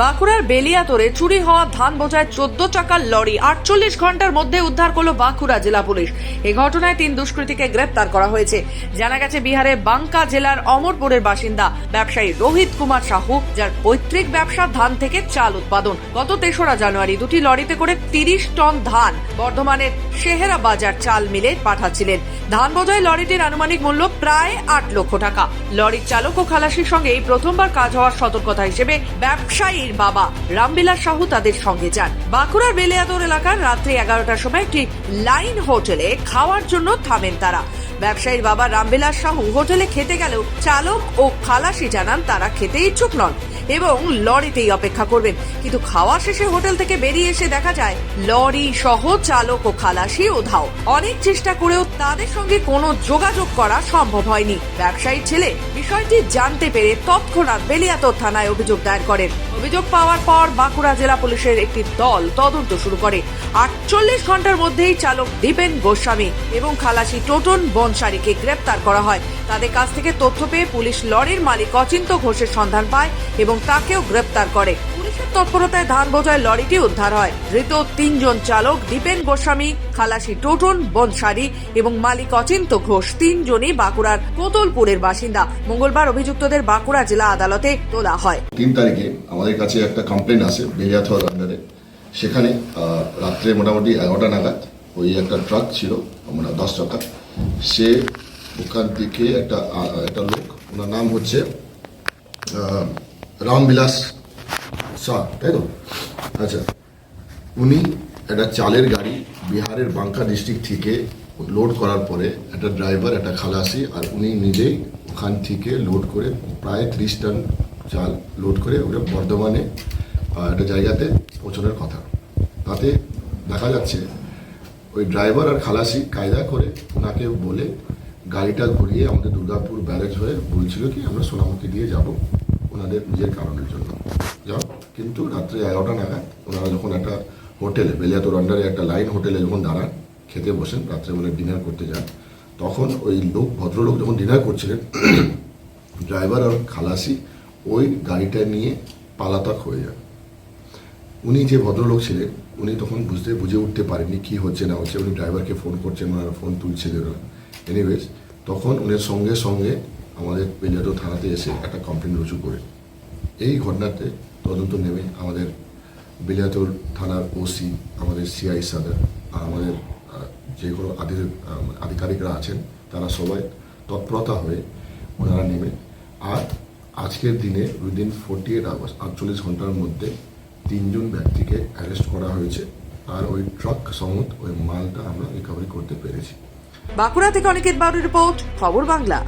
বাঁকুড়ার বেলিয়াতোড়ে চুরি হওয়া ধান বোঝায় 14 চাকার লরি 48 ঘন্টার মধ্যে উদ্ধার করলো বাঁকুড়া জেলা পুলিশ। এই ঘটনায় 3 দুষ্কৃতীকে গ্রেপ্তার করা হয়েছে। জানা গেছে বিহারের বাঙ্কা জেলার অমরপুরের বাসিন্দা ব্যবসায়ী রোহিত কুমার সাহু, যার পৈতৃক ব্যবসা ধান থেকে চাল উৎপাদন। গত 3রা জানুয়ারি দুটি লরিতে করে 30 টন ধান বর্ধমানের শেহেরা বাজার চাল মিলে পাঠাচ্ছিলেন। ধান বোঝায় লরিটির আনুমানিক মূল্য প্রায় 8 লক্ষ টাকা। লরির চালক ও খালাসির সঙ্গে এই প্রথমবার কাজ হওয়ার সতর্কতা হিসেবে ব্যবসায়ীর বাবা রামবিলাস সাহু তাদের সঙ্গে যান। বাঁকুড়ার বেলিয়াতোড় এলাকার রাত্রি 11টার সময় একটি লাইন হোটেলে খাওয়ার জন্য থামেন তারা। ব্যবসায়ীর বাবা রামবিলাস সাহু হোটেলে খেতে গেলেও চালক ও খালাসি জানান তারা খেতে ইচ্ছুক নন এবং লরিতেই অপেক্ষা করবেন। কিন্তু খাওয়া শেষে হোটেল থেকে বেরিয়ে এসে দেখা যায় লরি সহ চালক ও খালাসি উধাও। অনেক চেষ্টা করেও তাদের সঙ্গে কোনো যোগাযোগ করা সম্ভব হয়নি। ব্যবসায়ীর ছেলে বিষয়টি জানতে পেরে তৎক্ষণাৎ বেলিয়াতোড় থানায় অভিযোগ দায়ের করেন। অভিযোগ পাওয়ার পর বাঁকুড়া জেলা পুলিশের একটি দল তদন্ত শুরু করে। 48 ঘন্টার মধ্যেই চালক দীপেন গোস্বামী এবং খালাসি টোটন বনসারীকে গ্রেপ্তার করা হয়। তাদের কাছ থেকে তথ্য পেয়ে পুলিশ লরির মালিক অচিন্ত ঘোষের সন্ধান পায় এবং তাকেও গ্রেপ্তার করে। পুলিশের তৎপরতায় ধান বোঝায় লরিটি উদ্ধার হয়। ধৃত 3 জন চালক দীপেন গোস্বামী, খালাসি টোটন বনসারী এবং মালিক অচিন্ত ঘোষ 3 জনই বাঁকুড়ার কোতলপুরের বাসিন্দা। মঙ্গলবার অভিযুক্তদের বাঁকুড়া জেলা আদালতে তোলা হয়। 3 তারিখে আমাদের কাছে একটা কমপ্লেন আসে বেলিয়াতোড় আন্ডারে। সেখানে রাত্রে মোটামুটি 11টা নাগাদ ওই একটা ট্রাক ছিল, মানে 10 চাকা, সে ওখান থেকে একটা লোক, ওনার নাম হচ্ছে রামবিলাস শাহ, তাই তো? আচ্ছা, উনি একটা চালের গাড়ি বিহারের বাঙ্কা ডিস্ট্রিক্ট থেকে লোড করার পরে একটা ড্রাইভার, একটা খালাসি আর উনি নিজেই ওখান থেকে লোড করে প্রায় 30 টন চাল লোড করে ওরা বর্ধমানে একটা জায়গাতে পৌঁছানোর কথা। তাতে দেখা যাচ্ছে ওই ড্রাইভার আর খালাসি কায়দা করে ওনাকে বলে গাড়িটা ঘুরিয়ে আমাদের দুর্গাপুর ব্যারেজ হয়ে বলছিল কি আমরা সোনামুখী দিয়ে যাব ওনাদের নিজের কারণের জন্য যাও। কিন্তু রাত্রে 11টা নাগাদ ওনারা যখন একটা হোটেলে, বেলিয়াতোড় আন্ডারে একটা লাইন হোটেলে যখন দাঁড়ান, খেতে বসেন, রাত্রেবেলা ডিনার করতে যান, তখন ওই ভদ্রলোক যখন ডিনার করছিলেন, ড্রাইভার আর খালাসি ওই গাড়িটা নিয়ে পালাতক হয়ে যান। উনি যে ভদ্রলোক ছিলেন উনি তখন বুঝে উঠতে পারেননি কি হচ্ছে না হচ্ছে। উনি ড্রাইভারকে ফোন করছেন, ওনারা ফোন তুলছিলেন না। এনিওয়েজ তখন উনার সঙ্গে সঙ্গে আমাদের বেলিয়াতোড় থানাতে এসে একটা কমপ্লেন রুজু করে এই ঘটনাতে তদন্ত নেমে আমাদের বেলিয়াতোড় থানার ওসি, আমাদের সিআই সাদার আর আমাদের যে কোনো আধিকারিকরা আছেন তারা সবাই তৎপরতা হয়ে ওনারা নেমে আর আজকের দিনে উইদিন 48 আওয়ার্স 48 ঘন্টার মধ্যে 3 জন ব্যক্তিকে অ্যারেস্ট করা হয়েছে আর ওই ট্রাক সমেত ওই মালটা আমরা রিকভারি করতে পেরেছি। বাঁকুড়া থেকে অনিকেত বাউরির রিপোর্ট, খবর বাংলা।